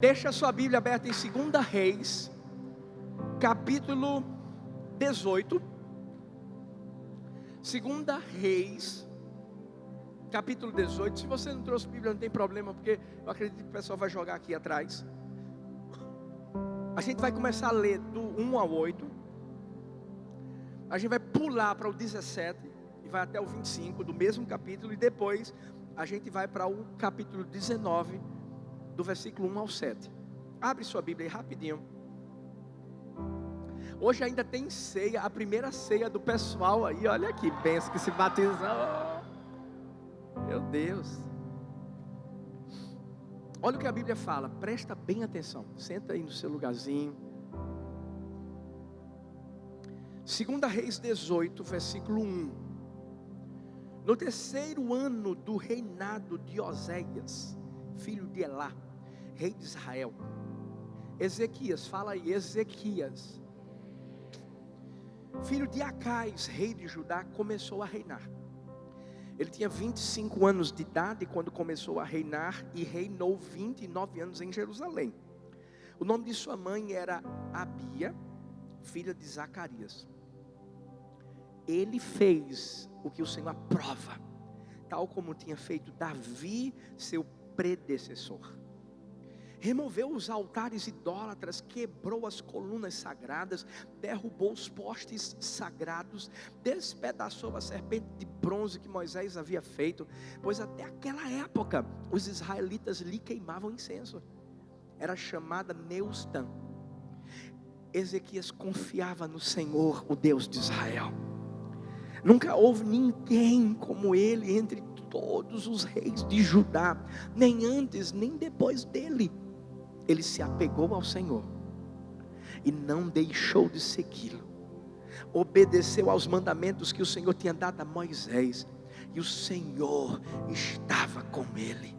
Deixa a sua Bíblia aberta em 2 Reis, capítulo 18. 2 Reis, capítulo 18. Se você não trouxe Bíblia, não tem problema, porque eu acredito que o pessoal vai jogar aqui atrás. A gente vai começar a ler do 1 ao 8. A gente vai pular para o 17 e vai até o 25 do mesmo capítulo. E depois a gente vai para o capítulo 19, do versículo 1 ao 7. Abre sua Bíblia aí rapidinho. Hoje ainda tem ceia, a primeira ceia do pessoal aí. Olha que benção que se batizou. Meu Deus. Olha o que a Bíblia fala, presta bem atenção. Senta aí no seu lugarzinho. 2 Reis 18, versículo 1. No terceiro ano do reinado de Oséias, filho de Elá, rei de Israel, Ezequias, fala aí, Ezequias, filho de Acais, rei de Judá, começou a reinar. Ele tinha 25 anos de idade quando começou a reinar e reinou 29 anos em Jerusalém. O nome de sua mãe era Abia, filha de Zacarias. Ele fez o que o Senhor aprova, tal como tinha feito Davi, seu predecessor. Removeu os altares idólatras, quebrou as colunas sagradas, derrubou os postes sagrados, despedaçou a serpente de bronze que Moisés havia feito, pois até aquela época os israelitas lhe queimavam incenso. Era chamada Neustã. Ezequias confiava no Senhor, o Deus de Israel. Nunca houve ninguém como ele entre todos os reis de Judá, nem antes nem depois dele. Ele se apegou ao Senhor e não deixou de segui-lo. Obedeceu aos mandamentos que o Senhor tinha dado a Moisés, e o Senhor estava com ele.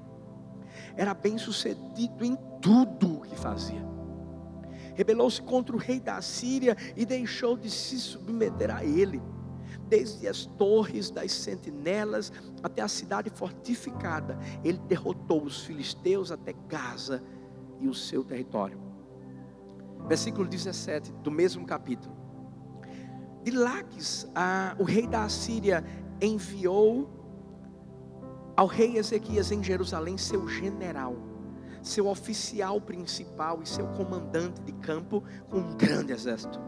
Era bem sucedido em tudo o que fazia. Rebelou-se contra o rei da Assíria e deixou de se submeter a ele. Desde as torres das sentinelas até a cidade fortificada, ele derrotou os filisteus até Gaza e o seu território. Versículo 17 do mesmo capítulo. De Laques, o rei da Assíria enviou ao rei Ezequias em Jerusalém seu general, seu oficial principal e seu comandante de campo com um grande exército.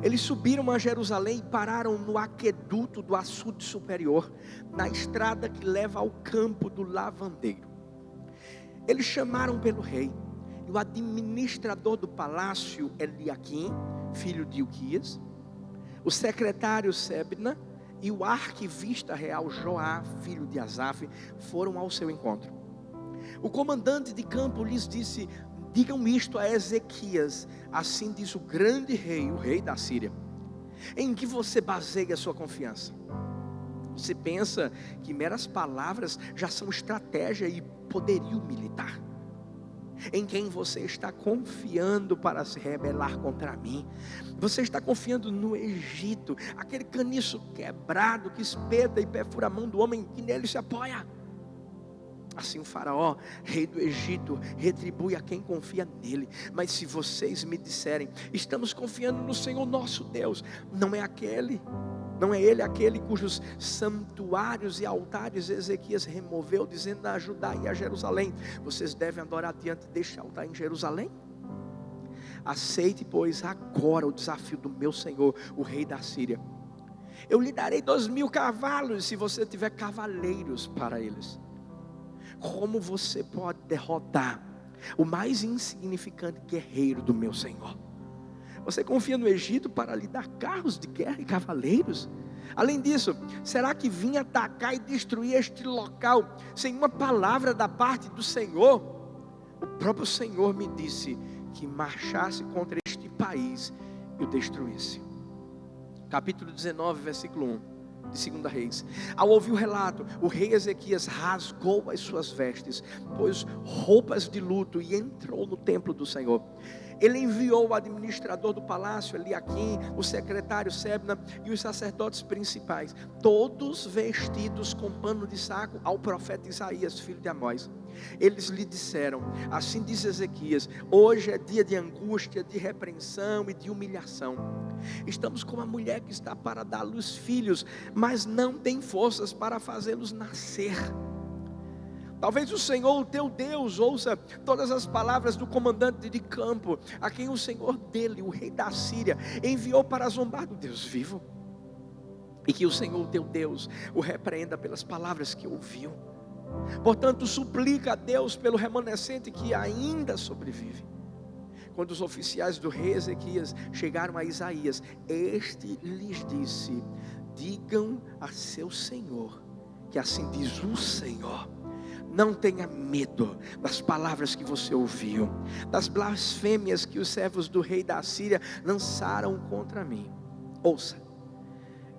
Eles subiram a Jerusalém e pararam no aqueduto do açude superior, na estrada que leva ao campo do lavandeiro. Eles chamaram pelo rei, e o administrador do palácio, Eliaquim, filho de Ilquias, o secretário Sebna e o arquivista real Joá, filho de Asaf, foram ao seu encontro. O comandante de campo lhes disse: digam isto a Ezequias, assim diz o grande rei, o rei da Síria. Em que você baseia a sua confiança? Você pensa que meras palavras já são estratégia e poderio militar? Em quem você está confiando para se rebelar contra mim? Você está confiando no Egito, aquele caniço quebrado que espeta e perfura a mão do homem que nele se apoia. Assim o faraó, rei do Egito, retribui a quem confia nele. Mas se vocês me disserem: estamos confiando no Senhor nosso Deus, não é ele aquele cujos santuários e altares Ezequias removeu, dizendo a Judá e a Jerusalém: vocês devem adorar diante deste altar em Jerusalém? Aceite, pois, agora o desafio do meu senhor, o rei da Síria. Eu lhe darei 2.000 cavalos, se você tiver cavaleiros para eles. Como você pode derrotar o mais insignificante guerreiro do meu Senhor? Você confia no Egito para lhe dar carros de guerra e cavaleiros? Além disso, será que vim atacar e destruir este local sem uma palavra da parte do Senhor? O próprio Senhor me disse que marchasse contra este país e o destruísse. Capítulo 19, versículo 1 de 2 Reis. Ao ouvir o relato, o rei Ezequias rasgou as suas vestes, pôs roupas de luto e entrou no templo do Senhor. Ele enviou o administrador do palácio, Eliaquim, o secretário Sebna e os sacerdotes principais, todos vestidos com pano de saco, ao profeta Isaías, filho de Amós. Eles lhe disseram: assim diz Ezequias, hoje é dia de angústia, de repreensão e de humilhação. Estamos como a mulher que está para dar à luz filhos, mas não tem forças para fazê-los nascer. Talvez o Senhor, o teu Deus, ouça todas as palavras do comandante de campo, a quem o Senhor dele, o rei da Síria, enviou para zombar do Deus vivo. E que o Senhor, o teu Deus, o repreenda pelas palavras que ouviu. Portanto, suplica a Deus pelo remanescente que ainda sobrevive. Quando os oficiais do rei Ezequias chegaram a Isaías, este lhes disse: digam a seu senhor, que assim diz o Senhor: não tenha medo das palavras que você ouviu, das blasfêmias que os servos do rei da Síria lançaram contra mim. Ouça,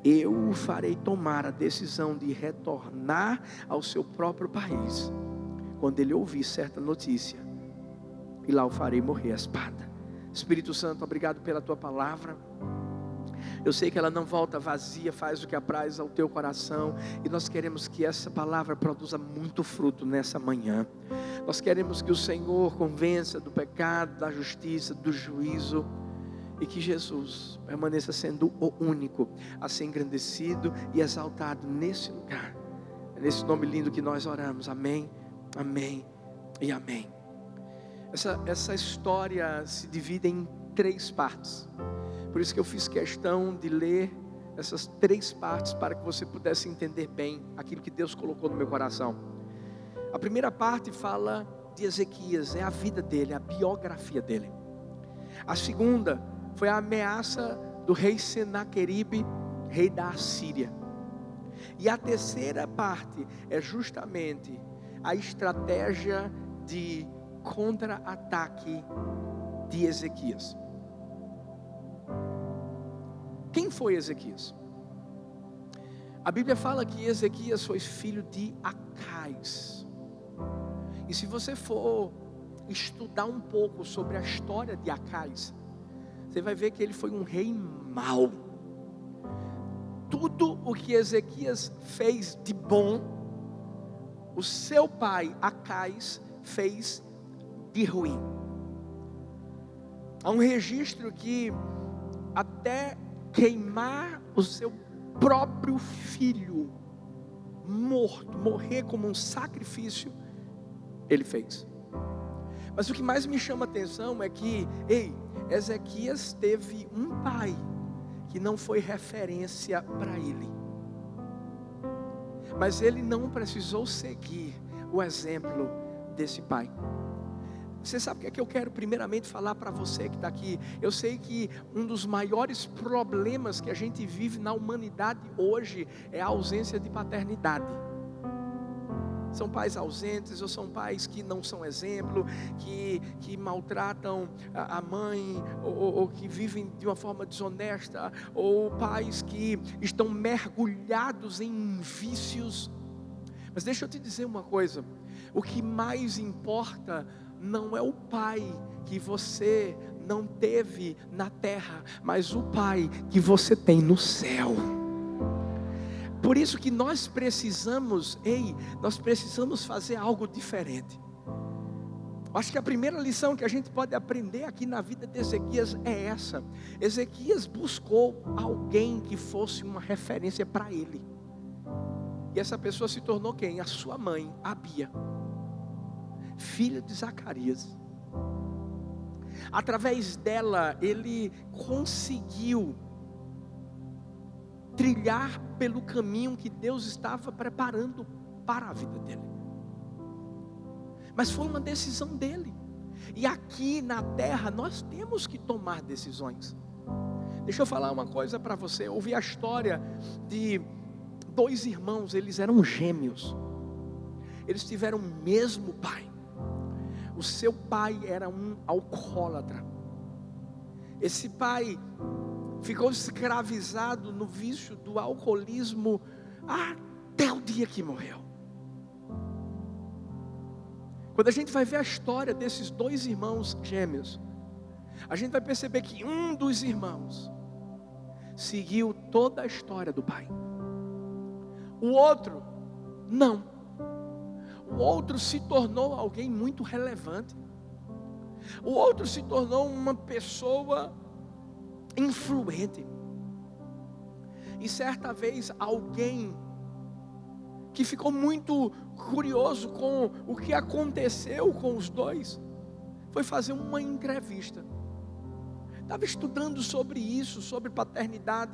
eu o farei tomar a decisão de retornar ao seu próprio país, quando ele ouvir certa notícia, e lá o farei morrer à espada. Espírito Santo, obrigado pela tua palavra. Eu sei que ela não volta vazia, faz o que apraz ao teu coração. E nós queremos que essa palavra produza muito fruto nessa manhã. Nós queremos que o Senhor convença do pecado, da justiça, do juízo. E que Jesus permaneça sendo o único a ser engrandecido e exaltado nesse lugar. É nesse nome lindo que nós oramos. Amém, amém e amém. Essa história se divide em 3 partes. Por isso que eu fiz questão de ler essas 3 partes, para que você pudesse entender bem aquilo que Deus colocou no meu coração. A primeira parte fala de Ezequias, é a vida dele, a biografia dele. A segunda foi a ameaça do rei Senaqueribe, rei da Assíria. E a terceira parte é justamente a estratégia de contra-ataque de Ezequias. Quem foi Ezequias? A Bíblia fala que Ezequias foi filho de Acais. E se você for estudar um pouco sobre a história de Acais, você vai ver que ele foi um rei mau. Tudo o que Ezequias fez de bom, o seu pai Acais fez de ruim. Há um registro que até queimar o seu próprio filho morto, morrer como um sacrifício, ele fez. Mas o que mais me chama a atenção é que, Ezequias teve um pai que não foi referência para ele, mas ele não precisou seguir o exemplo desse pai. Você sabe o que eu quero primeiramente falar para você que está aqui? Eu sei que um dos maiores problemas que a gente vive na humanidade hoje é a ausência de paternidade. São pais ausentes, ou são pais que não são exemplo, que maltratam a mãe, ou que vivem de uma forma desonesta, ou pais que estão mergulhados em vícios. Mas deixa eu te dizer uma coisa: o que mais importa não é o pai que você não teve na terra, mas o pai que você tem no céu. Por isso que nós precisamos fazer algo diferente. Acho que a primeira lição que a gente pode aprender aqui na vida de Ezequias é essa. Ezequias buscou alguém que fosse uma referência para ele. E essa pessoa se tornou quem? A sua mãe, Abia, filha de Zacarias. Através dela, ele conseguiu trilhar pelo caminho que Deus estava preparando para a vida dele. Mas foi uma decisão dele. E aqui na terra nós temos que tomar decisões. Deixa eu falar uma coisa para você. Eu ouvi a história de 2 irmãos, eles eram gêmeos. Eles tiveram o mesmo pai. O seu pai era um alcoólatra. Esse pai ficou escravizado no vício do alcoolismo até o dia que morreu. Quando a gente vai ver a história desses 2 irmãos gêmeos, a gente vai perceber que um dos irmãos seguiu toda a história do pai. O outro, não. o outro se tornou alguém muito relevante. O outro se tornou uma pessoa influente. E certa vez alguém que ficou muito curioso com o que aconteceu com os dois, foi fazer uma entrevista. Estava estudando sobre isso, sobre paternidade.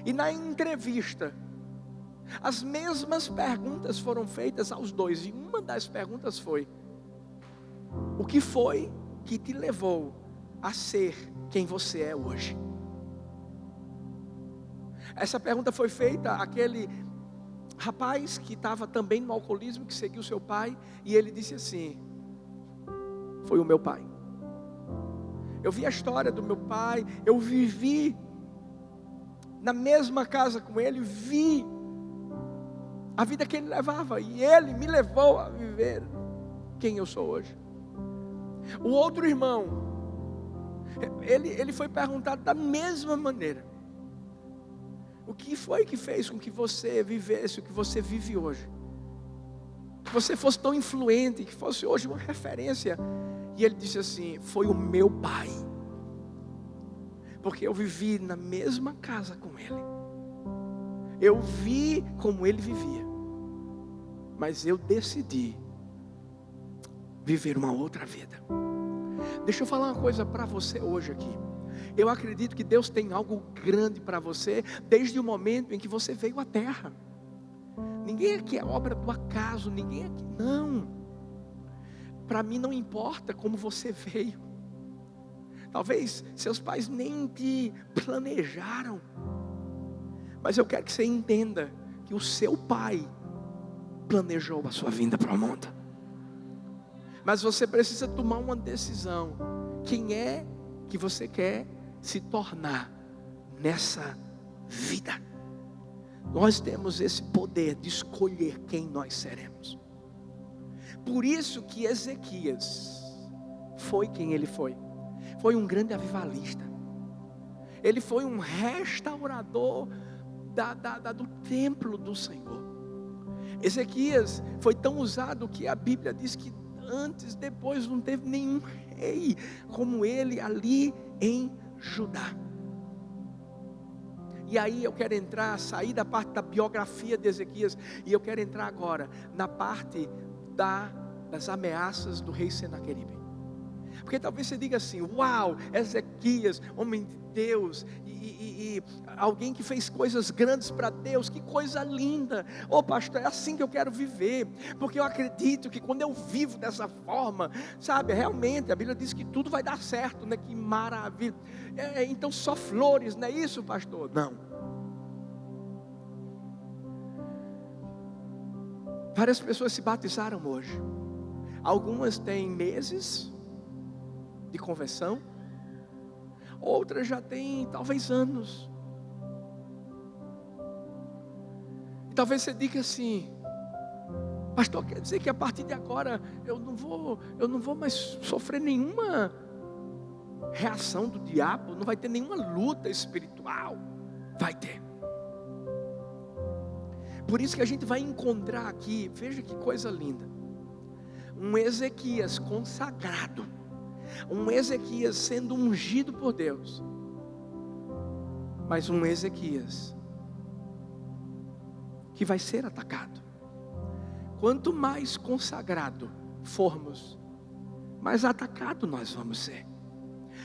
E na entrevista, as mesmas perguntas foram feitas aos dois. E uma das perguntas foi: o que foi que te levou a ser quem você é hoje? Essa pergunta foi feita àquele rapaz que estava também no alcoolismo, que seguiu seu pai. E ele disse assim: foi o meu pai. Eu vi a história do meu pai, eu vivi na mesma casa com ele, vi a vida que ele levava, e ele me levou a viver quem eu sou hoje. O outro irmão, ele foi perguntado da mesma maneira: o que foi que fez com que você vivesse o que você vive hoje? Que você fosse tão influente, que fosse hoje uma referência. E ele disse assim: foi o meu pai. Porque eu vivi na mesma casa com ele. Eu vi como ele vivia. Mas eu decidi viver uma outra vida. Deixa eu falar uma coisa para você hoje aqui. Eu acredito que Deus tem algo grande para você desde o momento em que você veio à terra. Ninguém aqui é obra do acaso, ninguém aqui, não. Para mim não importa como você veio. Talvez seus pais nem te planejaram. Mas eu quero que você entenda que o seu pai planejou a sua vinda para o mundo. Mas você precisa tomar uma decisão. Quem é que você quer se tornar nessa vida? Nós temos esse poder de escolher quem nós seremos. Por isso que Ezequias foi quem ele foi. Foi um grande avivalista. Ele foi um restaurador do templo do Senhor. Ezequias foi tão usado que a Bíblia diz que antes, depois, não teve nenhum rei como ele ali em Judá. E aí eu quero sair da parte da biografia de Ezequias, e eu quero entrar agora na parte das ameaças do rei Senaqueribe. Porque talvez você diga assim: uau, Ezequias, homem de Deus, e alguém que fez coisas grandes para Deus, que coisa linda. Ô pastor, é assim que eu quero viver, porque eu acredito que quando eu vivo dessa forma, sabe, realmente a Bíblia diz que tudo vai dar certo, né? Que maravilha. Então só flores, não é isso, pastor? Não. Várias pessoas se batizaram hoje. Algumas têm meses de conversão, outras já têm talvez anos. E talvez você diga assim: pastor, quer dizer que a partir de agora eu não vou mais sofrer nenhuma reação do diabo, não vai ter nenhuma luta espiritual? Vai ter. Por isso que a gente vai encontrar aqui, veja que coisa linda, um Ezequias consagrado, um Ezequias sendo ungido por Deus, mas um Ezequias que vai ser atacado. Quanto mais consagrado formos, mais atacado nós vamos ser.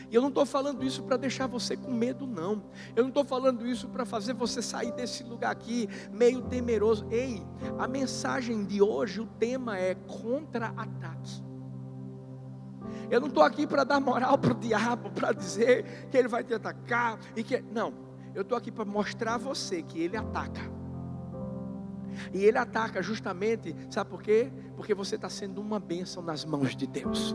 E eu não estou falando isso para deixar você com medo, não. Eu não estou falando isso para fazer você sair desse lugar aqui meio temeroso. Ei, a mensagem de hoje, o tema é contra-ataque. Eu não estou aqui para dar moral para o diabo, para dizer que ele vai te atacar e que... Não, eu estou aqui para mostrar a você que ele ataca. E ele ataca justamente, sabe por quê? Porque você está sendo uma bênção nas mãos de Deus.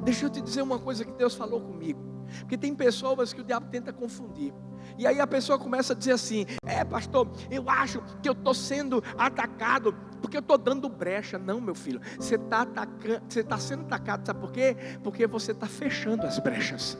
Deixa eu te dizer uma coisa que Deus falou comigo. Porque tem pessoas que o diabo tenta confundir. E aí a pessoa começa a dizer assim: pastor, eu acho que eu estou sendo atacado porque eu estou dando brecha. Não, meu filho, você está sendo atacado, sabe por quê? Porque você está fechando as brechas.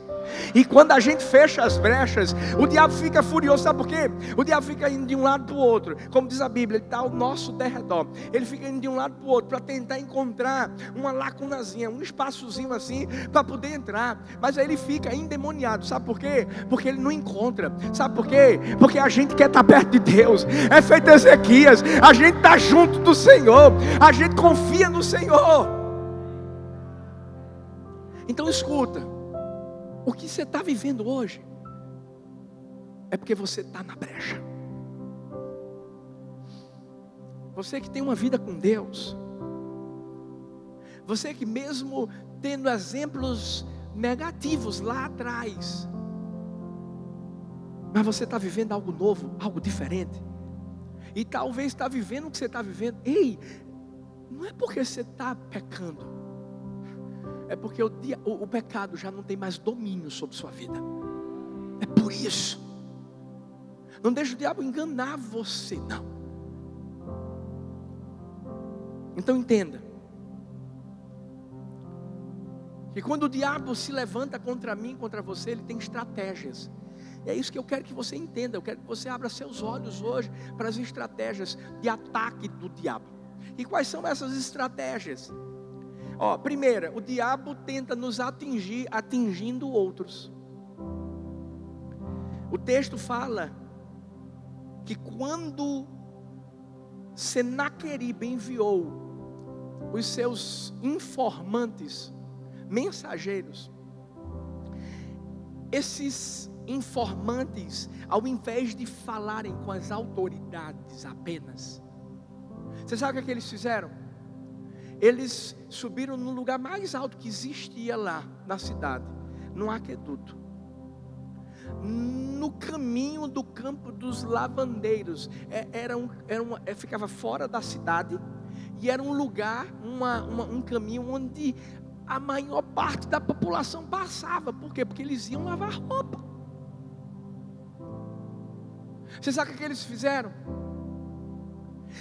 E quando a gente fecha as brechas, o diabo fica furioso, sabe por quê? O diabo fica indo de um lado para o outro, como diz a Bíblia, ele está ao nosso derredor. Ele fica indo de um lado para o outro, para tentar encontrar uma lacunazinha, um espaçozinho assim, para poder entrar. Mas aí ele fica endemoniado, sabe por quê? Porque ele não encontra. Sabe por quê? Porque a gente quer estar perto de Deus. É feito Ezequias, a gente está junto do Senhor, a gente confia no Senhor. Então escuta, o que você está vivendo hoje é porque você está na brecha. Você que tem uma vida com Deus, você que mesmo tendo exemplos negativos lá atrás, mas você está vivendo algo novo, algo diferente, e talvez está vivendo o que você está vivendo. Ei, não é porque você está pecando, é porque o pecado já não tem mais domínio sobre sua vida. É por isso. Não deixe o diabo enganar você, não. Então entenda que quando o diabo se levanta contra mim, contra você, ele tem estratégias. E é isso que eu quero que você entenda. Eu quero que você abra seus olhos hoje para as estratégias de ataque do diabo. E quais são essas estratégias? Primeira, o diabo tenta nos atingir, atingindo outros. O texto fala que quando Senaqueribe enviou os seus informantes, mensageiros, esses informantes, ao invés de falarem com as autoridades apenas, você sabe o que eles fizeram? Eles subiram no lugar mais alto que existia lá na cidade, no aqueduto, no caminho do campo dos lavandeiros. Ficava fora da cidade, e era um lugar, um caminho onde a maior parte da população passava. Por quê? Porque eles iam lavar roupa. Você sabe o que eles fizeram?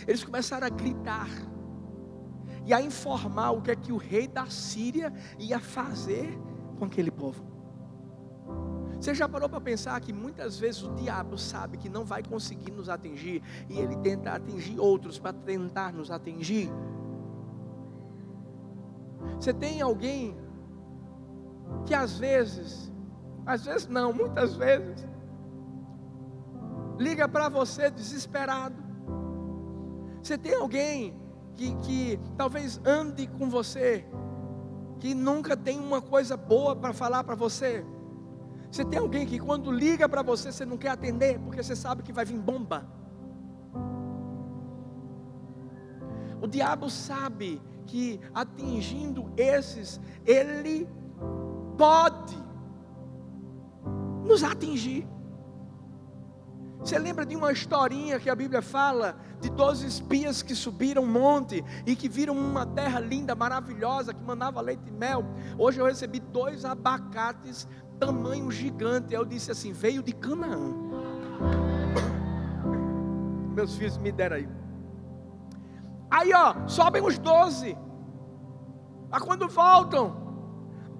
Eles começaram a gritar e a informar o que é que o rei da Síria ia fazer com aquele povo. Você já parou para pensar que muitas vezes o diabo sabe que não vai conseguir nos atingir, e ele tenta atingir outros para tentar nos atingir? Você tem alguém que às vezes não, muitas vezes, liga para você desesperado. Você tem alguém que talvez ande com você, que nunca tem uma coisa boa para falar para você. Você tem alguém que quando liga para você, você não quer atender, porque você sabe que vai vir bomba. O diabo sabe que atingindo esses, ele pode nos atingir. Você lembra de uma historinha que a Bíblia fala de 12 espias que subiram um monte e que viram uma terra linda, maravilhosa, que mandava leite e mel? Hoje eu recebi 2 abacates tamanho gigante. Eu disse assim: veio de Canaã. Meus filhos me deram aí. Aí sobem os 12. Mas quando voltam,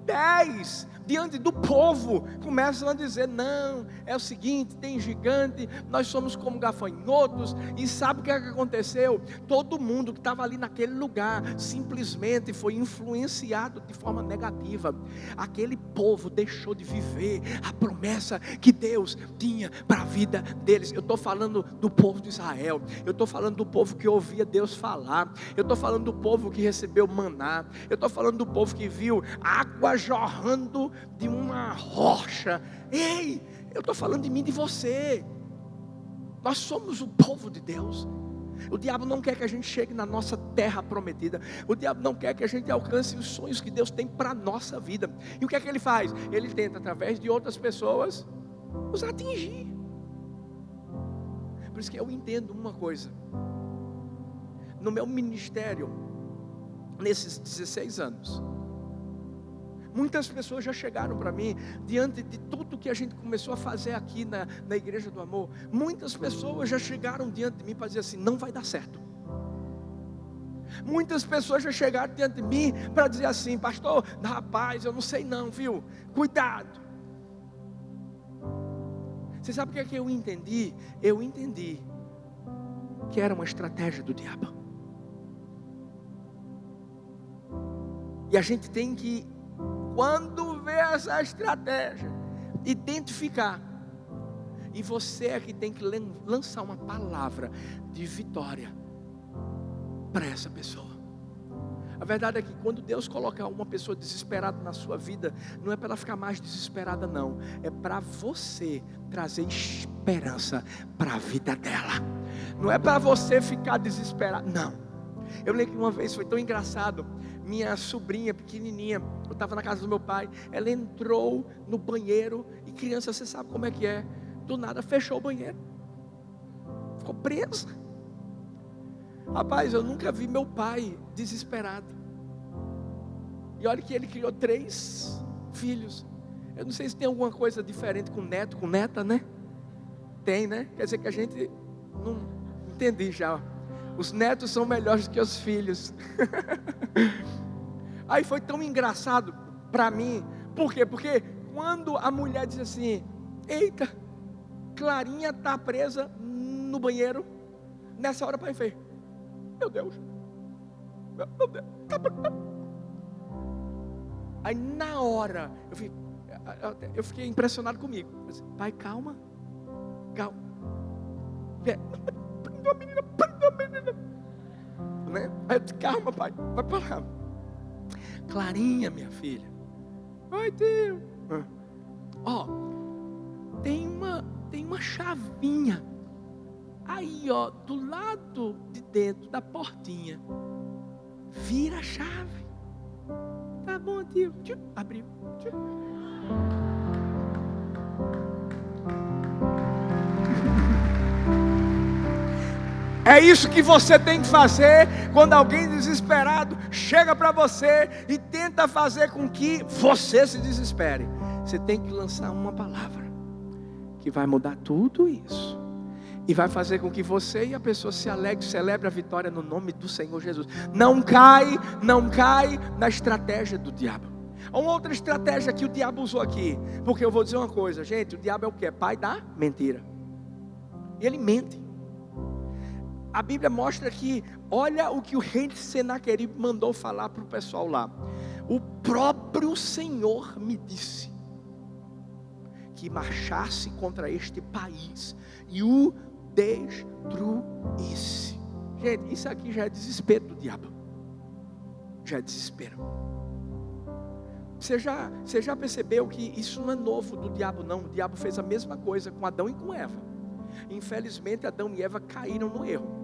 10 diante do povo começam a dizer: não, é o seguinte, tem gigante, nós somos como gafanhotos. E sabe o que aconteceu? Todo mundo que estava ali naquele lugar simplesmente foi influenciado de forma negativa. Aquele povo deixou de viver a promessa que Deus tinha para a vida deles. Eu estou falando do povo de Israel, eu estou falando do povo que ouvia Deus falar, eu estou falando do povo que recebeu maná, eu estou falando do povo que viu água jorrando de uma rocha. Ei, eu estou falando de mim e de você. Nós somos o povo de Deus. O diabo não quer que a gente chegue na nossa terra prometida. O diabo não quer que a gente alcance os sonhos que Deus tem para a nossa vida. E o que é que ele faz? Ele tenta, através de outras pessoas, nos atingir. Por isso que eu entendo uma coisa. No meu ministério, nesses 16 anos, muitas pessoas já chegaram para mim, diante de tudo que a gente começou a fazer aqui na Igreja do Amor. Muitas pessoas já chegaram diante de mim para dizer assim: não vai dar certo. Muitas pessoas já chegaram diante de mim para dizer assim: pastor, rapaz, eu não sei não, viu? Cuidado. Você sabe o que é que eu entendi? Eu entendi que era uma estratégia do diabo. E a gente tem que, quando vê essa estratégia, identificar. E você é que tem que lançar uma palavra de vitória para essa pessoa. A verdade é que quando Deus coloca uma pessoa desesperada na sua vida, não é para ela ficar mais desesperada não, é para você trazer esperança para a vida dela. Não é para você ficar desesperado, não. Eu lembro que uma vez foi tão engraçado. Minha sobrinha pequenininha, eu estava na casa do meu pai, ela entrou no banheiro, e criança, você sabe como é que é, do nada fechou o banheiro, ficou presa. Rapaz, eu nunca vi meu pai desesperado. E olha que ele criou 3 filhos. Eu não sei se tem alguma coisa diferente com neto, com neta, né? Tem, né? Quer dizer que a gente não entendi já. Os netos são melhores que os filhos. Aí foi tão engraçado para mim. Por quê? Porque quando a mulher diz assim: eita, Clarinha está presa no banheiro. Nessa hora o pai fez: meu Deus, meu Deus. Aí na hora eu fiquei impressionado comigo. Eu disse: pai, calma. Prendeu a menina. Né? Aí eu disse: calma, pai, vai parar. Clarinha, minha filha. Ai, Deus. Ó, tem uma chavinha aí, ó, do lado de dentro da portinha. Vira a chave. Tá bom, tio. Abriu. É isso que você tem que fazer quando alguém desesperado chega para você e tenta fazer com que você se desespere. Você tem que lançar uma palavra que vai mudar tudo isso e vai fazer com que você e a pessoa se alegre, celebre a vitória no nome do Senhor Jesus. Não cai na estratégia do diabo. Uma outra estratégia que o diabo usou aqui, porque eu vou dizer uma coisa, gente, o diabo é o que? É pai da mentira. E ele mente. A Bíblia mostra que, olha o que o rei de Senaqueribe mandou falar para o pessoal lá. O próprio Senhor me disse que marchasse contra este país e o destruísse. Gente, isso aqui já é desespero do diabo. Já é desespero. Você já percebeu que isso não é novo do diabo, não? O diabo fez a mesma coisa com Adão e com Eva. Infelizmente, Adão e Eva caíram no erro.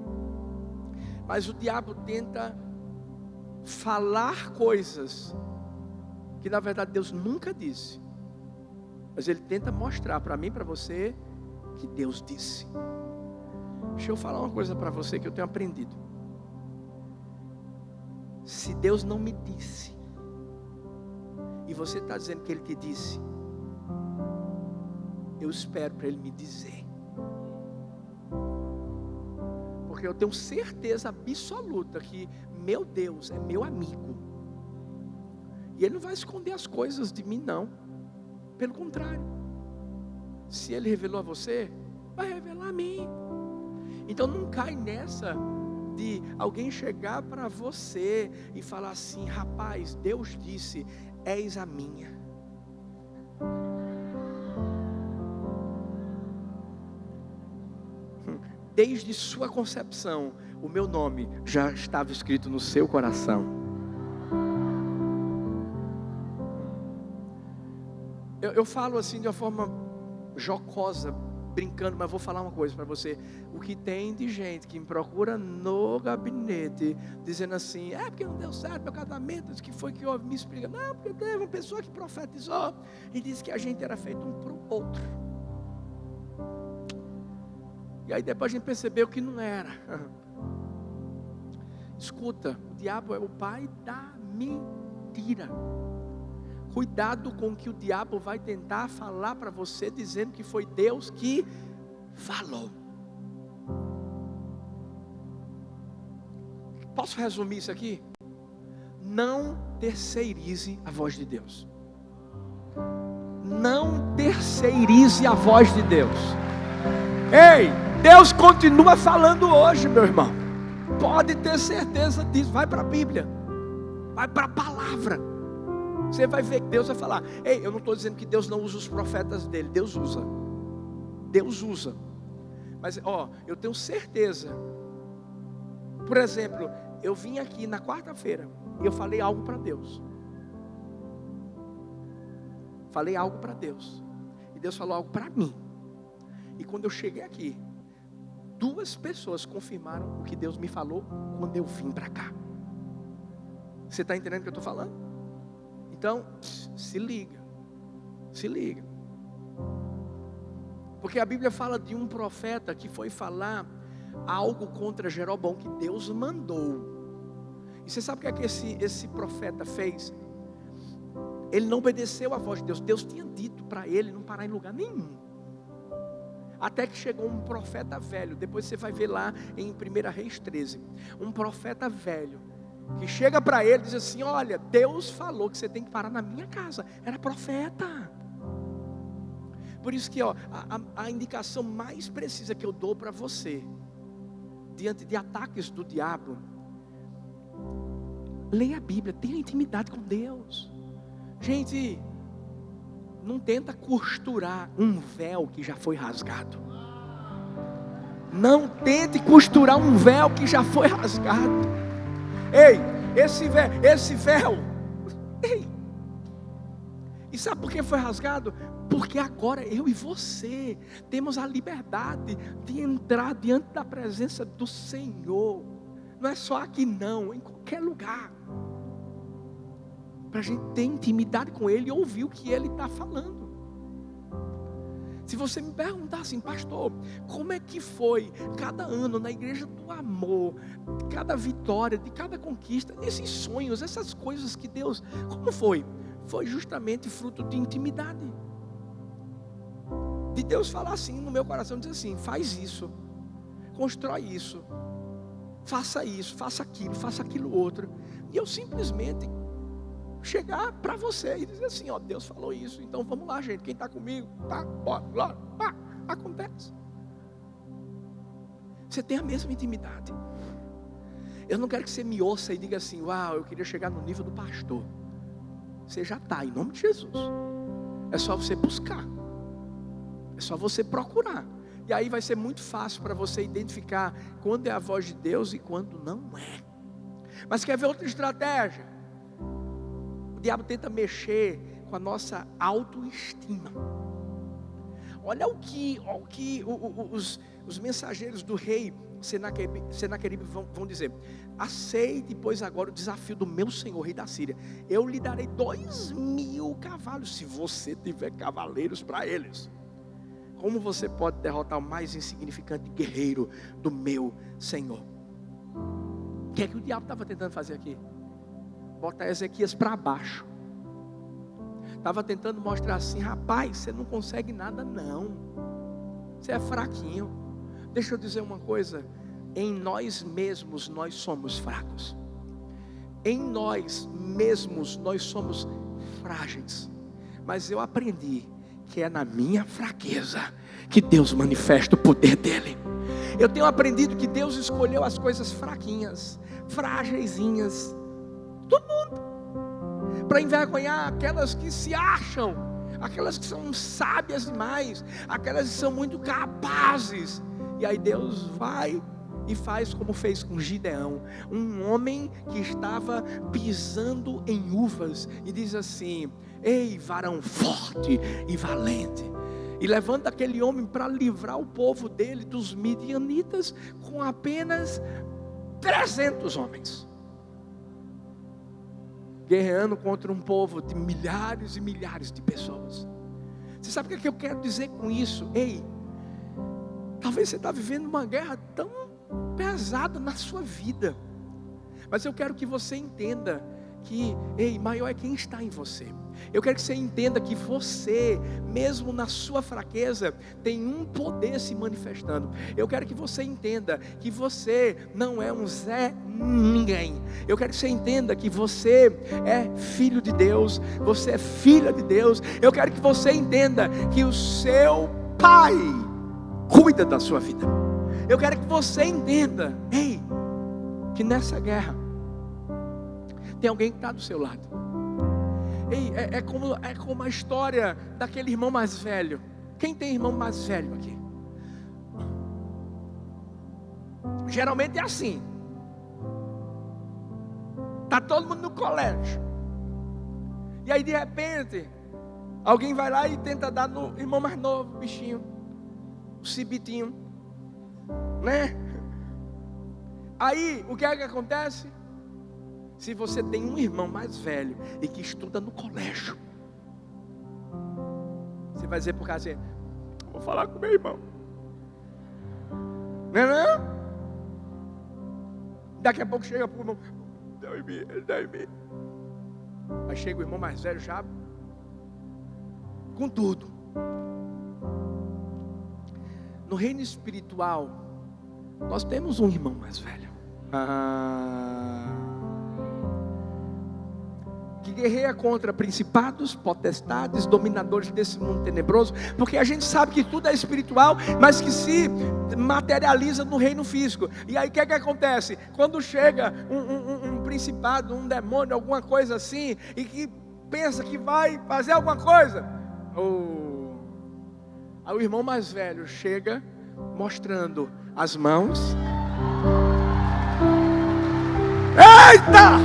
Mas o diabo tenta falar coisas que na verdade Deus nunca disse. Mas ele tenta mostrar para mim e para você que Deus disse. Deixa eu falar uma coisa para você que eu tenho aprendido. Se Deus não me disse, e você está dizendo que Ele te disse, eu espero para Ele me dizer. Porque eu tenho certeza absoluta que meu Deus é meu amigo. E Ele não vai esconder as coisas de mim, não. Pelo contrário. Se Ele revelou a você, vai revelar a mim. Então não cai nessa de alguém chegar para você e falar assim: rapaz, Deus disse, és a minha. Desde sua concepção, o meu nome já estava escrito no seu coração. Eu falo assim de uma forma jocosa, brincando, mas vou falar uma coisa para você. O que tem de gente que me procura no gabinete, dizendo assim: é porque não deu certo meu casamento, isso que foi que houve, me explica. Não, porque teve uma pessoa que profetizou e disse que a gente era feito um para o outro. E aí depois a gente percebeu que não era. Escuta, o diabo é o pai da mentira. Cuidado com o que o diabo vai tentar falar para você, dizendo que foi Deus que falou. Posso resumir isso aqui? Não terceirize a voz de Deus. Não terceirize a voz de Deus. Ei, Deus continua falando hoje, meu irmão. Pode ter certeza disso. Vai para a Bíblia, vai para a palavra. Você vai ver que Deus vai falar. Ei, eu não estou dizendo que Deus não usa os profetas dele. Deus usa. Deus usa. Mas, eu tenho certeza. Por exemplo, eu vim aqui na quarta-feira e eu falei algo para Deus. Falei algo para Deus. E Deus falou algo para mim. E quando eu cheguei aqui, 2 pessoas confirmaram o que Deus me falou quando eu vim para cá. Você está entendendo o que eu estou falando? Então, se liga. Se liga. Porque a Bíblia fala de um profeta que foi falar algo contra Jeroboão que Deus mandou. E você sabe o que é que esse profeta fez? Ele não obedeceu à voz de Deus. Deus tinha dito para ele não parar em lugar nenhum. Até que chegou um profeta velho. Depois você vai ver lá em 1 Reis 13. Um profeta velho que chega para ele e diz assim: olha, Deus falou que você tem que parar na minha casa. Era profeta. Por isso que a indicação mais precisa que eu dou para você, diante de ataques do diabo, leia a Bíblia, tenha intimidade com Deus. Gente, não tenta costurar um véu que já foi rasgado. Não tente costurar um véu que já foi rasgado. Ei, esse véu. Ei. E sabe por que foi rasgado? Porque agora eu e você temos a liberdade de entrar diante da presença do Senhor. Não é só aqui não, em qualquer lugar. Para a gente ter intimidade com Ele e ouvir o que Ele está falando. Se você me perguntar assim: pastor, como é que foi cada ano na igreja do amor, cada vitória, de cada conquista, esses sonhos, essas coisas que Deus, como foi? Foi justamente fruto de intimidade. De Deus falar assim no meu coração, dizer assim: faz isso, constrói isso, faça isso, faça aquilo outro. E eu simplesmente chegar para você e dizer assim: Deus falou isso, então vamos lá, gente, quem está comigo, tá, bora, glória, acontece. Você tem a mesma intimidade. Eu não quero que você me ouça e diga assim: uau, eu queria chegar no nível do pastor. Você já está, em nome de Jesus. É só você buscar, é só você procurar. E aí vai ser muito fácil para você identificar quando é a voz de Deus e quando não é. Mas quer ver outra estratégia? O diabo tenta mexer com a nossa autoestima. Olha o que os mensageiros do rei Senaqueribe vão dizer: aceite, pois, agora o desafio do meu senhor, rei da Síria. Eu lhe darei 2.000 cavalos, se você tiver cavaleiros para eles. Como você pode derrotar o mais insignificante guerreiro do meu senhor? O que é que o diabo estava tentando fazer aqui? Botar Ezequias para baixo. Estava tentando mostrar assim: rapaz, você não consegue nada não. Você é fraquinho. Deixa eu dizer uma coisa: em nós mesmos nós somos fracos. Em nós mesmos nós somos frágeis. Mas eu aprendi que é na minha fraqueza que Deus manifesta o poder dele. Eu tenho aprendido que Deus escolheu as coisas fraquinhas, frágeisinhas, todo mundo, para envergonhar aquelas que se acham, aquelas que são sábias demais, aquelas que são muito capazes. E aí Deus vai e faz como fez com Gideão, um homem que estava pisando em uvas, e diz assim: ei, varão forte e valente, e levanta aquele homem para livrar o povo dele dos midianitas, com apenas 300 homens, guerreando contra um povo de milhares e milhares de pessoas. Você sabe o que eu quero dizer com isso? Ei, talvez você está vivendo uma guerra tão pesada na sua vida, mas eu quero que você entenda que, maior é quem está em você. Eu quero que você entenda que você, mesmo na sua fraqueza, tem um poder se manifestando. Eu quero que você entenda que você não é um Zé Ninguém. Eu quero que você entenda que você é filho de Deus, você é filha de Deus. Eu quero que você entenda que o seu Pai cuida da sua vida. Eu quero que você entenda, que nessa guerra tem alguém que está do seu lado. É como a história daquele irmão mais velho. Quem tem irmão mais velho aqui? Geralmente é assim. Está todo mundo no colégio. E aí de repente alguém vai lá e tenta dar no irmão mais novo, bichinho, o cibitinho, né? Aí o que é que acontece? Se você tem um irmão mais velho e que estuda no colégio, você vai dizer por causa assim: vou falar com meu irmão, não? Daqui a pouco chega para o irmão, dá em mim. Aí chega o irmão mais velho já com tudo. No reino espiritual nós temos um irmão mais velho, que guerreia contra principados, potestades, dominadores desse mundo tenebroso, porque a gente sabe que tudo é espiritual, mas que se materializa no reino físico. E aí o que é que acontece? Quando chega um principado, um demônio, alguma coisa assim, e que pensa que vai fazer alguma coisa, aí o irmão mais velho chega mostrando as mãos. Eita!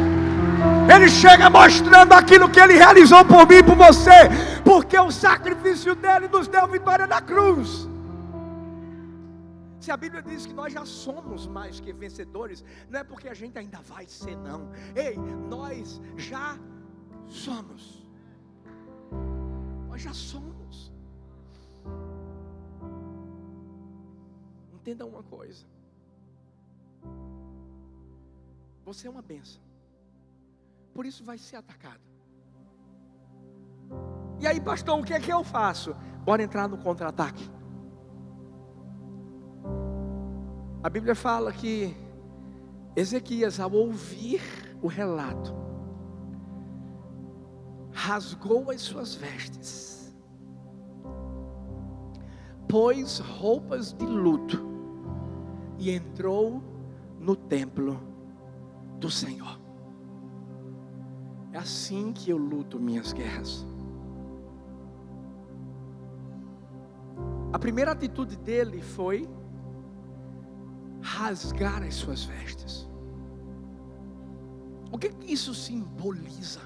Ele chega mostrando aquilo que Ele realizou por mim e por você, porque o sacrifício dele nos deu vitória na cruz. Se a Bíblia diz que nós já somos mais que vencedores, não é porque a gente ainda vai ser, não. Nós já somos. Nós já somos. Entenda uma coisa: você é uma bênção, por isso vai ser atacado. E aí, pastor, o que é que eu faço? Bora entrar no contra-ataque. A Bíblia fala que Ezequias, ao ouvir o relato, rasgou as suas vestes, pôs roupas de luto e entrou no templo do Senhor. É assim que eu luto minhas guerras. A primeira atitude dele foi rasgar as suas vestes. O que isso simboliza?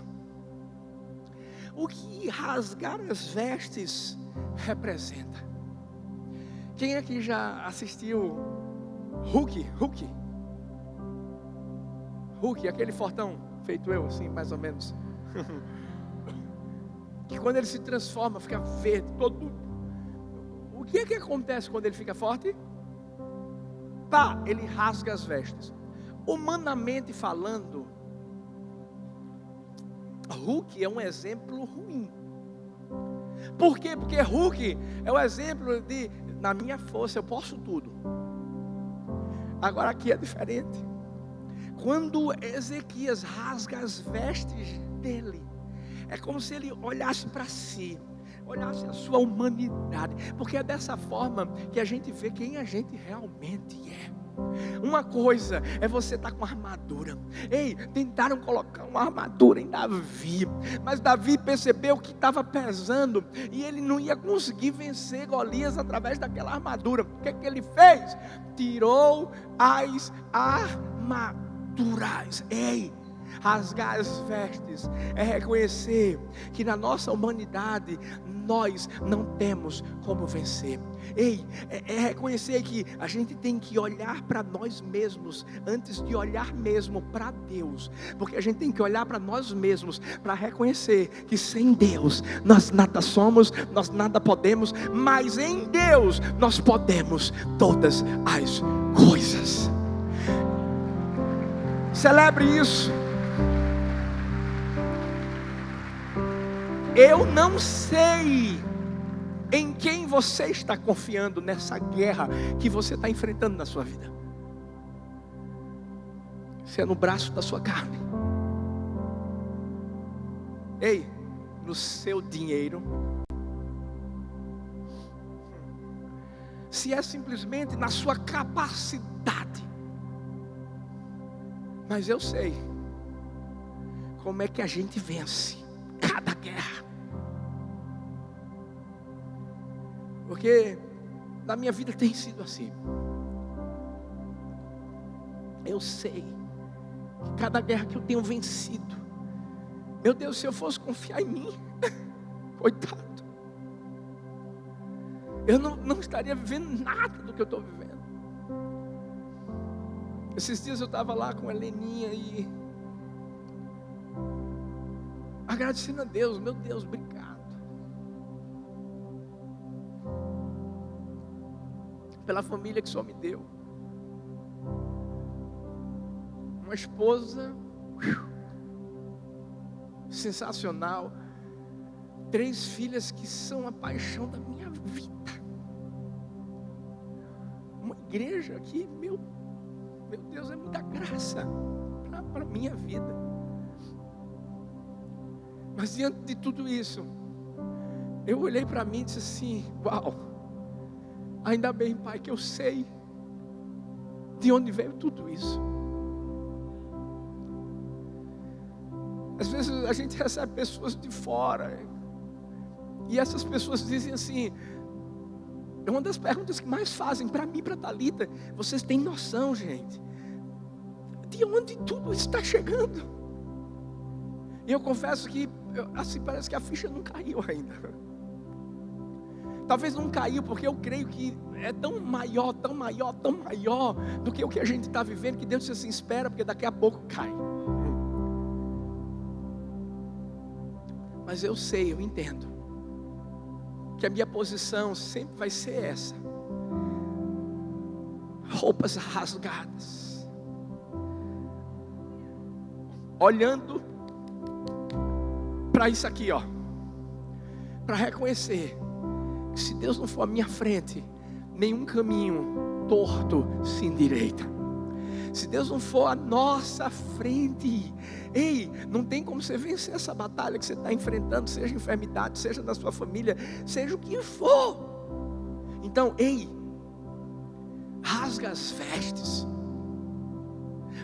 O que rasgar as vestes representa? Quem aqui já assistiu Hulk, aquele fortão feito eu, assim, mais ou menos, que quando ele se transforma, fica verde, todo. O que é que acontece quando ele fica forte? Ele rasga as vestes. Humanamente falando, Hulk é um exemplo ruim. Por quê? Porque Hulk é o exemplo de, na minha força eu posso tudo. Agora aqui é diferente. Quando Ezequias rasga as vestes dele, é como se ele olhasse para si, olhasse a sua humanidade, porque é dessa forma que a gente vê quem a gente realmente é. Uma coisa é você estar com armadura. Tentaram colocar uma armadura em Davi, mas Davi percebeu que estava pesando e ele não ia conseguir vencer Golias através daquela armadura. O que é que ele fez? Tirou as armaduras. Rasgar as vestes é reconhecer que na nossa humanidade nós não temos como vencer. É reconhecer que a gente tem que olhar para nós mesmos antes de olhar mesmo para Deus, porque a gente tem que olhar para nós mesmos para reconhecer que sem Deus nós nada somos, nós nada podemos, mas em Deus nós podemos todas as coisas. Celebre isso. Eu não sei em quem você está confiando nessa guerra que você está enfrentando na sua vida. Se é no braço da sua carne, ei, no seu dinheiro, se é simplesmente na sua capacidade. Mas eu sei como é que a gente vence cada guerra. Porque na minha vida tem sido assim. Eu sei que cada guerra que eu tenho vencido, meu Deus, se eu fosse confiar em mim, coitado, eu não estaria vivendo nada do que eu estou vivendo. Esses dias eu estava lá com a Heleninha e agradecendo a Deus. Meu Deus, obrigado pela família que o Senhor me deu. Uma esposa sensacional, 3 filhas que são a paixão da minha vida, uma igreja que, meu Deus, é muita graça para a minha vida. Mas diante de tudo isso, eu olhei para mim e disse assim: uau, ainda bem, Pai, que eu sei de onde veio tudo isso. Às vezes a gente recebe pessoas de fora, e essas pessoas dizem assim, é uma das perguntas que mais fazem para mim e para Thalita: vocês têm noção, gente, de onde tudo isso está chegando? E eu confesso que, assim, parece que a ficha não caiu ainda. Talvez não caiu porque eu creio que é tão maior do que o que a gente está vivendo, que Deus diz assim: espera, porque daqui a pouco cai. Mas eu sei, eu entendo que a minha posição sempre vai ser essa: roupas rasgadas, olhando para isso aqui, ó, para reconhecer que se Deus não for à minha frente, nenhum caminho torto se endireita. Se Deus não for à nossa frente, ei, não tem como você vencer essa batalha que você está enfrentando, seja enfermidade, seja na sua família, seja o que for. Então, ei, rasga as vestes.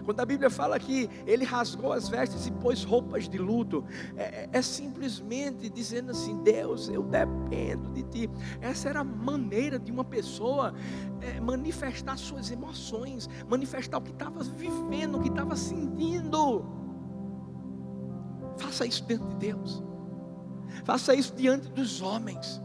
Quando a Bíblia fala que ele rasgou as vestes e pôs roupas de luto, é simplesmente dizendo assim: Deus, eu dependo de Ti. Essa era a maneira de uma pessoa manifestar suas emoções, manifestar o que estava vivendo, o que estava sentindo. Faça isso diante de Deus, faça isso diante dos homens.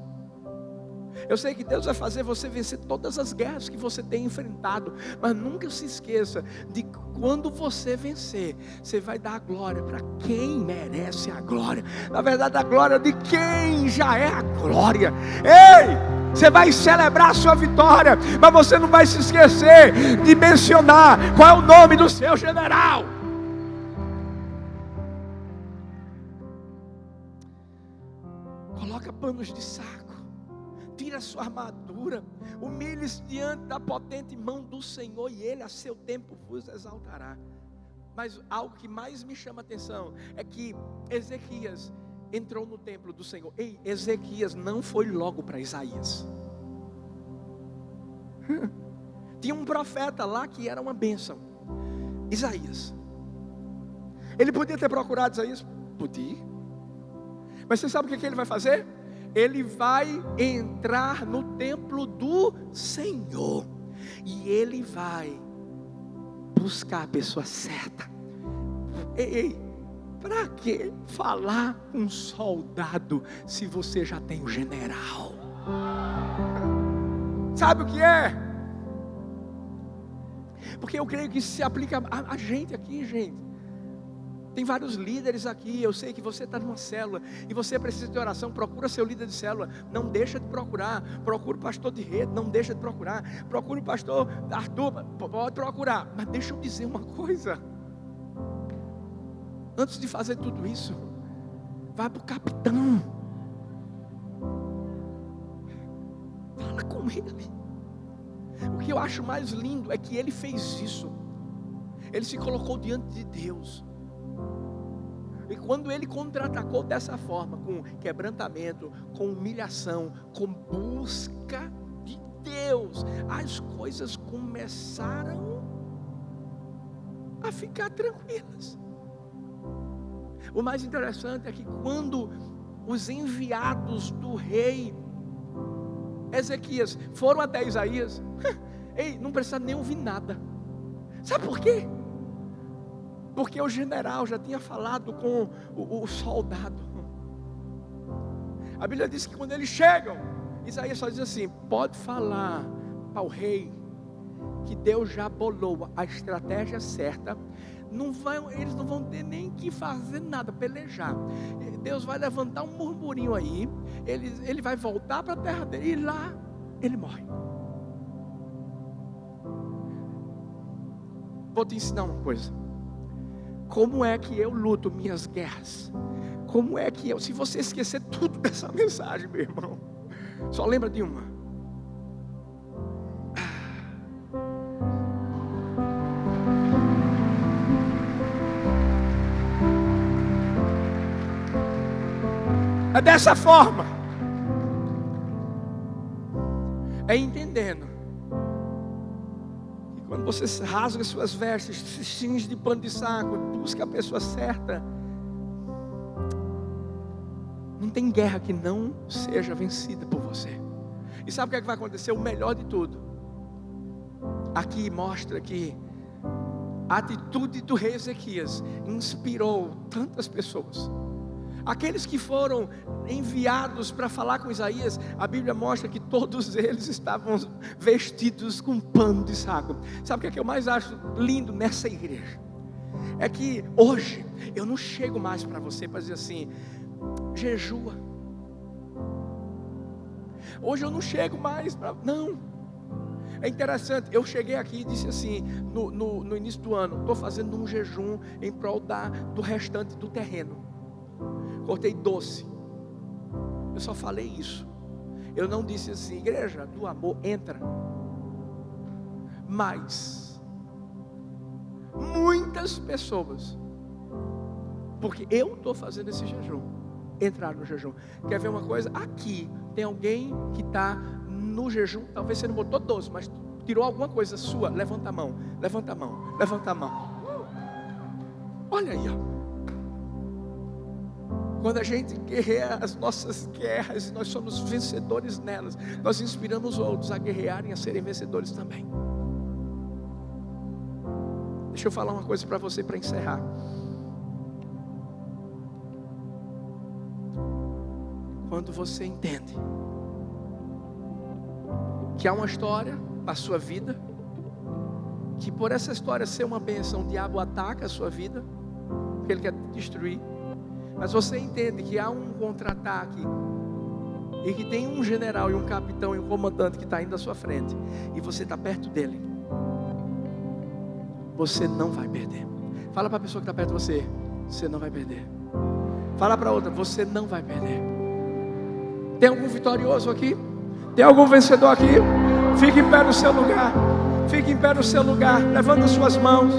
Eu sei que Deus vai fazer você vencer todas as guerras que você tem enfrentado, mas nunca se esqueça de que quando você vencer, você vai dar a glória para quem merece a glória. Na verdade, a glória de quem já é a glória. Ei, você vai celebrar a sua vitória, mas você não vai se esquecer de mencionar qual é o nome do seu general. Coloca panos de saco, tira a sua armadura, humilhe-se diante da potente mão do Senhor, e Ele a seu tempo vos exaltará. Mas algo que mais me chama a atenção é que Ezequias entrou no templo do Senhor. Ei, Ezequias não foi logo para Isaías. Tinha um profeta lá que era uma bênção, Isaías. Ele podia ter procurado Isaías? Podia. Mas você sabe o que ele vai fazer? Ele vai entrar no templo do Senhor, e ele vai buscar a pessoa certa. Ei, para que falar com um soldado se você já tem um general? Sabe o que é? Porque eu creio que isso se aplica a gente aqui, gente. Tem vários líderes aqui. Eu sei que você está numa célula e você precisa de oração. Procura seu líder de célula, não deixa de procurar. Procura o pastor de rede, não deixa de procurar. Procura o pastor Arthur, pode procurar. Mas deixa eu dizer uma coisa: antes de fazer tudo isso, vai para o capitão, com ele. O que eu acho mais lindo é que ele fez isso. Ele se colocou diante de Deus. E quando ele contra-atacou dessa forma, com quebrantamento, com humilhação, com busca de Deus, as coisas começaram a ficar tranquilas. O mais interessante é que quando os enviados do rei Ezequias foram até Isaías, não precisa nem ouvir nada. Sabe por quê? Porque o general já tinha falado com o soldado. A Bíblia diz que quando eles chegam, Isaías só diz assim: pode falar para o rei que Deus já bolou a estratégia certa. Eles não vão ter nem que fazer nada, pelejar. Deus vai levantar um murmurinho aí, ele vai voltar para a terra dele, e lá ele morre. Vou te ensinar uma coisa. Como é que eu luto minhas guerras? Como é que se você esquecer tudo dessa mensagem, meu irmão, só lembra de uma. É dessa forma. É entendendo que quando você rasga suas vestes, se cinge de pano de saco, busca a pessoa certa, não tem guerra que não seja vencida por você. E sabe o que vai acontecer? O melhor de tudo, aqui mostra que a atitude do rei Ezequias inspirou tantas pessoas. Aqueles que foram enviados para falar com Isaías, a Bíblia mostra que todos eles estavam vestidos com pano de saco. Sabe o que eu mais acho lindo nessa igreja? É que hoje eu não chego mais para você para dizer assim: jejua. Hoje eu não chego mais para... Não. É interessante, eu cheguei aqui e disse assim, no início do ano: estou fazendo um jejum em prol do restante do terreno. Cortei doce. Eu só falei isso. Eu não disse assim: igreja do amor, entra. Mas muitas pessoas, porque eu estou fazendo esse jejum, entraram no jejum. Quer ver uma coisa? Aqui tem alguém que está no jejum. Talvez você não botou doce, mas tirou alguma coisa sua. Levanta a mão, levanta a mão, levanta a mão. Olha aí, ó. Quando a gente guerreia as nossas guerras, nós somos vencedores nelas. Nós inspiramos os outros a guerrearem, a serem vencedores também. Deixa eu falar uma coisa para você, para encerrar. Quando você entende que há uma história na sua vida, que por essa história ser uma bênção, o diabo ataca a sua vida, porque ele quer te destruir. Mas você entende que há um contra-ataque, e que tem um general e um capitão e um comandante que está indo à sua frente, e você está perto dele, você não vai perder. Fala para a pessoa que está perto de você: você não vai perder. Fala para a outra: você não vai perder. Tem algum vitorioso aqui? Tem algum vencedor aqui? Fique em pé no seu lugar. Fique em pé no seu lugar. Levanta as suas mãos.